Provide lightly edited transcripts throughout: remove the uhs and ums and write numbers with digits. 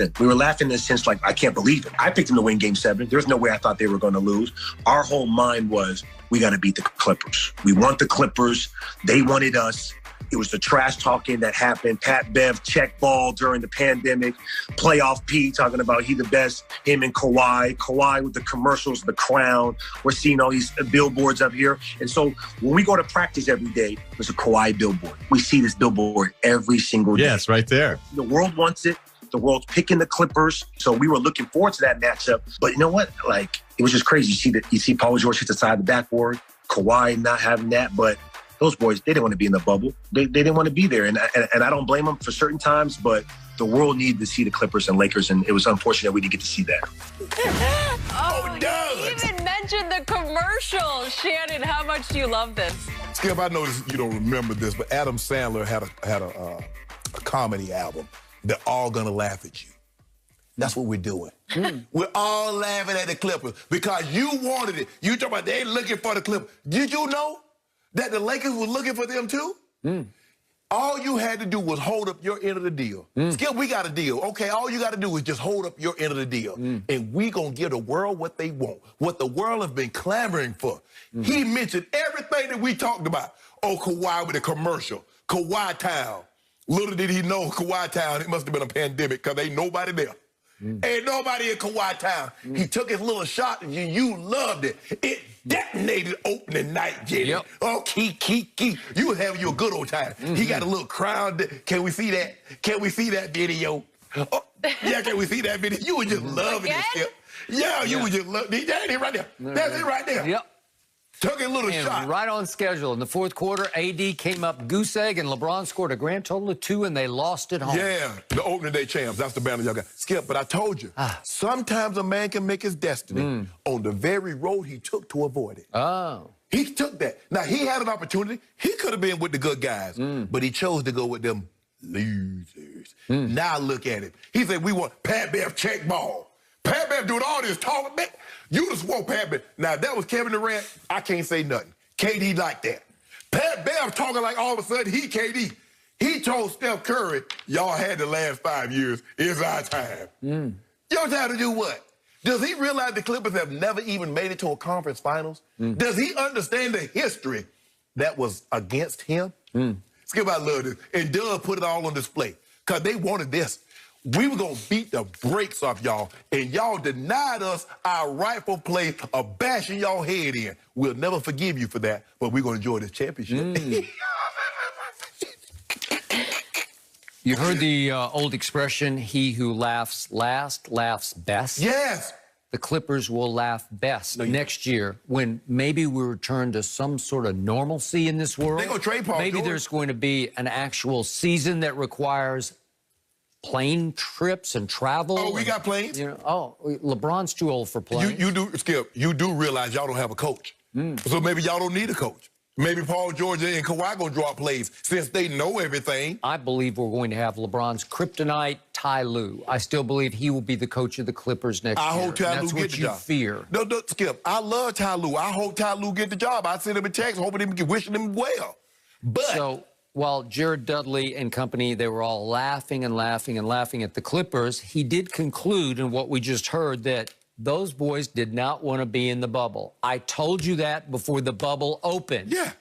laughing. We were laughing in the sense like, I can't believe it. I picked them to win Game 7. There's no way I thought they were going to lose. Our whole mind was, we got to beat the Clippers. We want the Clippers. They wanted us. It was the trash talking that happened. Pat Bev check ball during the pandemic. Playoff P talking about he the best. Him and Kawhi. Kawhi with the commercials, the crown. We're seeing all these billboards up here. And so when we go to practice every day, there's a Kawhi billboard. We see this billboard every single day. Yes, right there. The world wants it. The world's picking the Clippers. So we were looking forward to that matchup. But you know what? Like, it was just crazy. You see Paul George hit the side of the backboard. Kawhi not having that, but those boys, they didn't want to be in the bubble. They didn't want to be there. And I don't blame them for certain times, but the world needed to see the Clippers and Lakers, and it was unfortunate we didn't get to see that. You even mentioned the commercial. Shannon, how much do you love this? Skip, I know you don't remember this, but Adam Sandler had a comedy album. They're all gonna laugh at you. That's what we're doing. We're all laughing at the Clippers because you wanted it. You talking about they looking for the Clippers. Did you know that the Lakers were looking for them too? All you had to do was hold up your end of the deal. Skip, we got a deal. Okay, all you got to do is just hold up your end of the deal. And we going to give the world what they want, what the world has been clamoring for. He mentioned everything that we talked about. Oh, Kawhi with the commercial. Kawhi Town. Little did he know Kawhi Town, it must have been a pandemic because ain't nobody there. Ain't nobody in Kawhi Town. He took his little shot and you loved it. It detonated opening night, Jenny. Oh, key. You was having your good old time. He got a little crown. Can we see that? Can we see that video? Oh, yeah, can we see that video? You were just loving it, Skip. Yeah, you were just loving it. That's it right there. That's it right there. Yep. Took a little And shot. right on schedule. In the fourth quarter, AD came up goose egg, and LeBron scored a grand total of 2, and they lost at home. Yeah, the opening day champs. That's the banner y'all got. Skip, but I told you, sometimes a man can make his destiny on the very road he took to avoid it. Oh. He took that. Now, he had an opportunity. He could have been with the good guys, but he chose to go with them losers. Now look at it. He said, we want Pat Bev check ball. Pat Bev doing all this talking, man. You just want Pat Bev. Now, if that was Kevin Durant, I can't say nothing. KD like that. Pat Bev talking like all of a sudden he KD. He told Steph Curry, y'all had the last 5 years. It's our time. Your time to do what? Does he realize the Clippers have never even made it to a conference finals? Does he understand the history that was against him? Skip, I love this. And Doug put it all on display because they wanted this. We were going to beat the brakes off y'all, and y'all denied us our rightful place of bashing y'all head in. We'll never forgive you for that, but we're going to enjoy this championship. You heard the old expression, he who laughs last laughs best? Yes. The Clippers will laugh best next year when maybe we return to some sort of normalcy in this world. They're going to trade Paul Maybe George. there's going to be an actual season that requires plane trips and travel. Oh, we got planes? You know, LeBron's too old for planes. You do, Skip, you do realize y'all don't have a coach. So maybe y'all don't need a coach. Maybe Paul George and Kawhi going to draw plays since they know everything. I believe we're going to have LeBron's kryptonite, Ty Lue. I still believe he will be the coach of the Clippers next year. I hope Ty Lue get the job. That's what you fear. No, Skip, I love Ty Lue. I hope Ty Lue get the job. I send him a text hoping him, wishing him well. But so while Jared Dudley and company, they were all laughing and laughing and laughing at the Clippers, he did conclude in what we just heard that those boys did not want to be in the bubble. I told you that before the bubble opened. Yeah.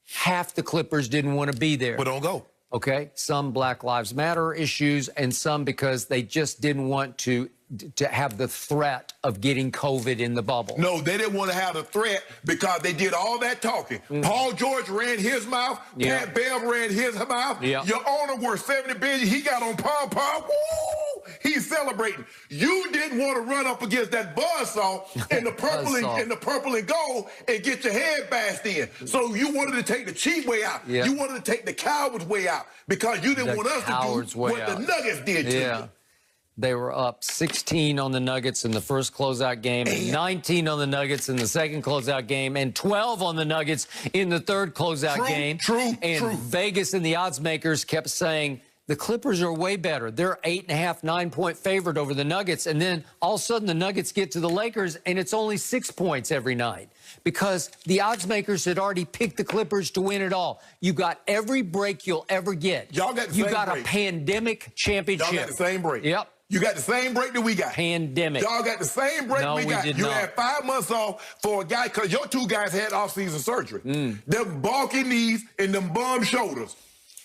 Half the Clippers didn't want to be there. But don't go. Okay? Some Black Lives Matter issues and some because they just didn't want to have the threat of getting COVID in the bubble. No, they didn't want to have the threat because they did all that talking. Paul George ran his mouth. Pat Bev ran his mouth. Your owner worth $70 billion. He got on pom-pom. Woo! He's celebrating. You didn't want to run up against that buzzsaw in the purple and gold and get your head bashed in. So you wanted to take the cheap way out. You wanted to take the coward's way out because you didn't want us to do what the Nuggets did to you. They were up 16 on the Nuggets in the first closeout game, and 19 on the Nuggets in the second closeout game, and 12 on the Nuggets in the third closeout game. And Vegas and the odds makers kept saying, the Clippers are way better. They're 8.5, 9-point favorite over the Nuggets. And then all of a sudden the Nuggets get to the Lakers, and it's only 6 points every night because the odds makers had already picked the Clippers to win it all. You got every break you'll ever get. Y'all got the same break. You got a pandemic championship. Y'all got the same break. Yep. You got the same break that we got. Pandemic. Y'all got the same break we got. Did you not. had 5 months off for a guy, because your 2 guys had off-season surgery. Them bulky knees and them bum shoulders.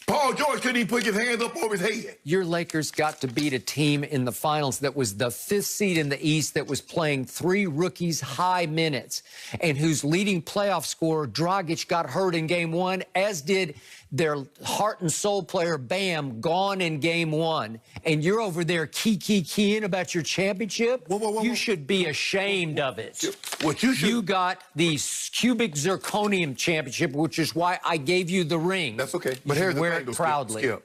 Paul George couldn't even put his hands up over his head. Your Lakers got to beat a team in the finals that was the 5th seed in the East, that was playing 3 rookies high minutes, and whose leading playoff scorer, Dragic, got hurt in game 1, as did their heart and soul player, Bam, gone in game 1. And you're over there keying about your championship? Whoa. You should be ashamed of it. What you should... You got the cubic zirconium championship, which is why I gave you the ring. That's okay. But here's the thing, proudly. Skip.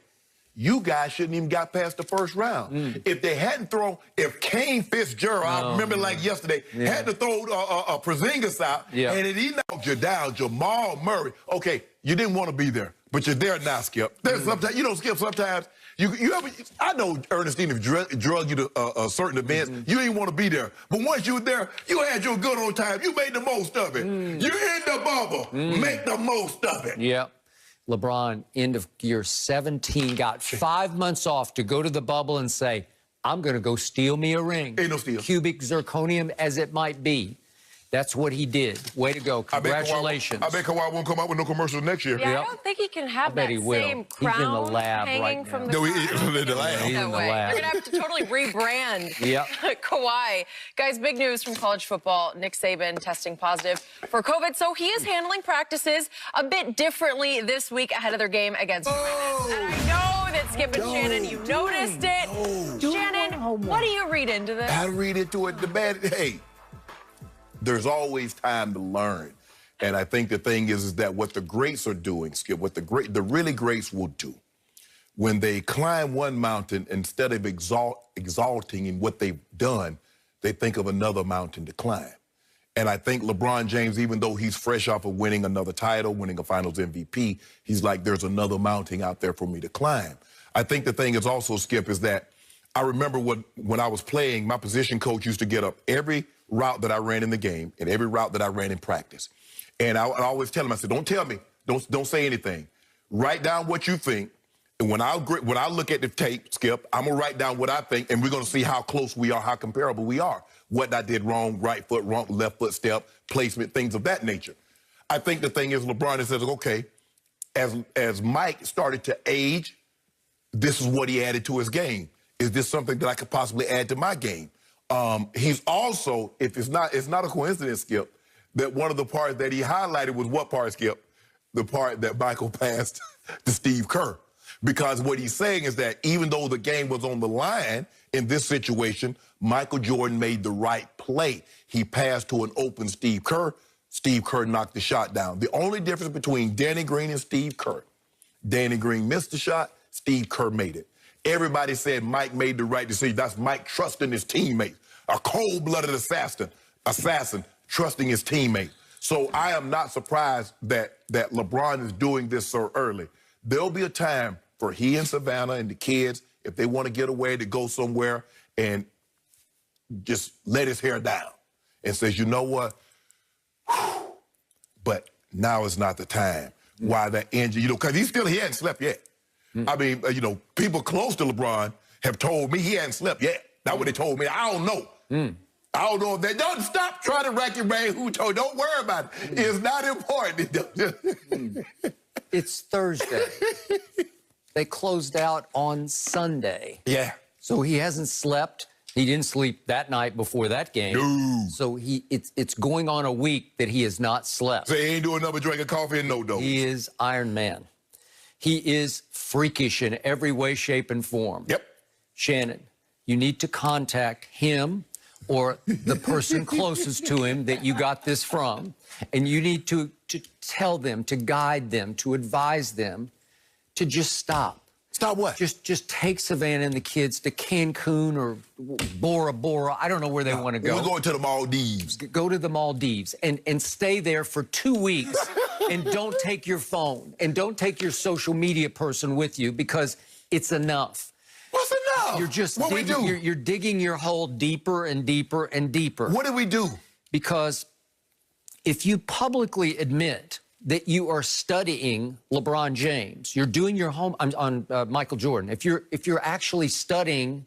You guys shouldn't even got past the first round. If they hadn't thrown, if Kane Fitzgerald, I remember like yesterday, had to throw a Porzingis out, and he knocked you down, Jamal Murray. Okay, you didn't want to be there, but you're there now, Skip. There's sometimes, you know, Skip, sometimes you ever, I know Ernestine have drug you to certain events. You didn't want to be there. But once you were there, you had your good old time. You made the most of it. You're in the bubble. Make the most of it. Yeah. LeBron, end of year 17, got 5 months off to go to the bubble and say, I'm going to go steal me a ring. Ain't no steal. Cubic zirconium as it might be. That's what he did. Way to go. Congratulations. I bet Kawhi won't come out with no commercials next year. Yeah, I don't think he can have that same crown He's in the lab hanging right from now. the He's in the lab. He's in the lab. They're going to have to totally rebrand Kawhi. Guys, big news from college football. Nick Saban testing positive for COVID. So he is handling practices a bit differently this week ahead of their game against France. And I know that Skip and Shannon, you noticed it. Shannon, what do you read into this? I read into it. Hey, there's always time to learn. And I think the thing is that what the greats are doing, Skip, what the really greats will do, when they climb one mountain, instead of exalting in what they've done, they think of another mountain to climb. And I think LeBron James, even though he's fresh off of winning another title, winning a Finals MVP, he's like, there's another mountain out there for me to climb. I think the thing is also, Skip, is that I remember when I was playing, my position coach used to get up every route that I ran in the game and every route that I ran in practice. And I always tell him, I said, don't tell me, don't say anything. Write down what you think. And when I look at the tape, Skip, I'm going to write down what I think, and we're going to see how close we are, how comparable we are. What I did wrong, right foot, wrong, left foot step, placement, things of that nature. I think the thing is LeBron says, okay, as Mike started to age, this is what he added to his game. Is this something that I could possibly add to my game? He's also, if it's not a coincidence, Skip, that one of the parts that he highlighted was what part, Skip? The part that Michael passed to Steve Kerr. Because what he's saying is that even though the game was on the line in this situation, Michael Jordan made the right play. He passed to an open Steve Kerr. Steve Kerr knocked the shot down. The only difference between Danny Green and Steve Kerr, Danny Green missed the shot, Steve Kerr made it. Everybody said Mike made the right decision. That's Mike trusting his teammates. A cold-blooded assassin trusting his teammate. So I am not surprised that LeBron is doing this so early. There'll be a time for he and Savannah and the kids, if they want to get away, to go somewhere and just let his hair down and says, you know what? But now is not the time. Why that injury, because he hadn't slept yet. I mean, people close to LeBron have told me he hadn't slept yet. That's what they told me. I don't know. I don't know if they don't stop trying to rack your brain. Who told? Don't worry about it. It's not important. It's Thursday. They closed out on Sunday. Yeah. So he hasn't slept. He didn't sleep that night before that game. No. So it's going on a week that he has not slept. So he ain't doing another drink of coffee and no dose. He is Iron Man. He is freakish in every way, shape, and form. Yep. Shannon, you need to contact him or the person closest to him that you got this from, and you need to tell them, to guide them, to advise them to just stop. Stop what? Just take Savannah and the kids to Cancun or Bora Bora. I don't know where they want to go. We're going to the Maldives. Go to the Maldives and stay there for 2 weeks and don't take your phone and don't take your social media person with you because it's enough. What's enough? You're just what digging, we do? You're digging your hole deeper and deeper and deeper. What did we do? Because if you publicly admit that you are studying LeBron James, you're doing your home on Michael Jordan. If you're actually studying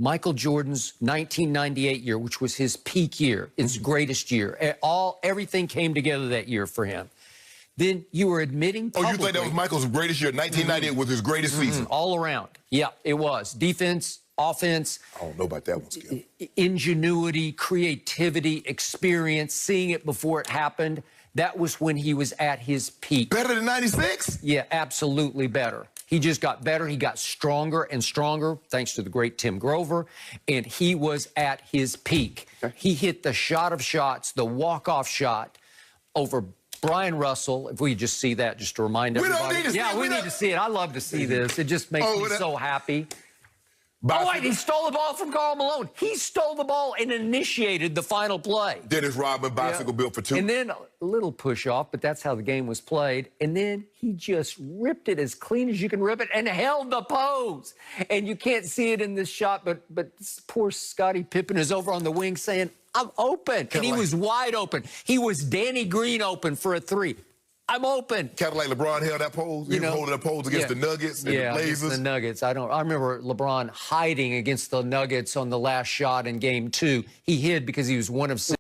Michael Jordan's 1998 year, which was his peak year, his greatest year. Everything came together that year for him. Then you were admitting publicly. Oh, you think that was Michael's greatest year? 1998 was his greatest season? All around. Yeah, it was. Defense, offense. I don't know about that one, Skip. Ingenuity, creativity, experience, seeing it before it happened. That was when he was at his peak. Better than 96? Yeah, absolutely better. He just got better. He got stronger and stronger, thanks to the great Tim Grover, and he was at his peak. Okay. He hit the shot of shots, the walk-off shot over Brian Russell. If we just see that, just to remind everybody. We don't need to see it. We need to see it. I love to see this. It just makes me so happy. Oh, wait, he stole the ball from Karl Malone. He stole the ball and initiated the final play. Dennis Rodman bicycle built for two. And then a little push off, but that's how the game was played. And then he just ripped it as clean as you can rip it and held the pose. And you can't see it in this shot, but poor Scottie Pippen is over on the wing saying, I'm open. And he was wide open. He was Danny Green open for a three. I'm open. Kind of like LeBron held that pose. He was holding that pose against the Nuggets and the Blazers. The Nuggets. I remember LeBron hiding against the Nuggets on the last shot in Game 2. He hid because he was one of 6.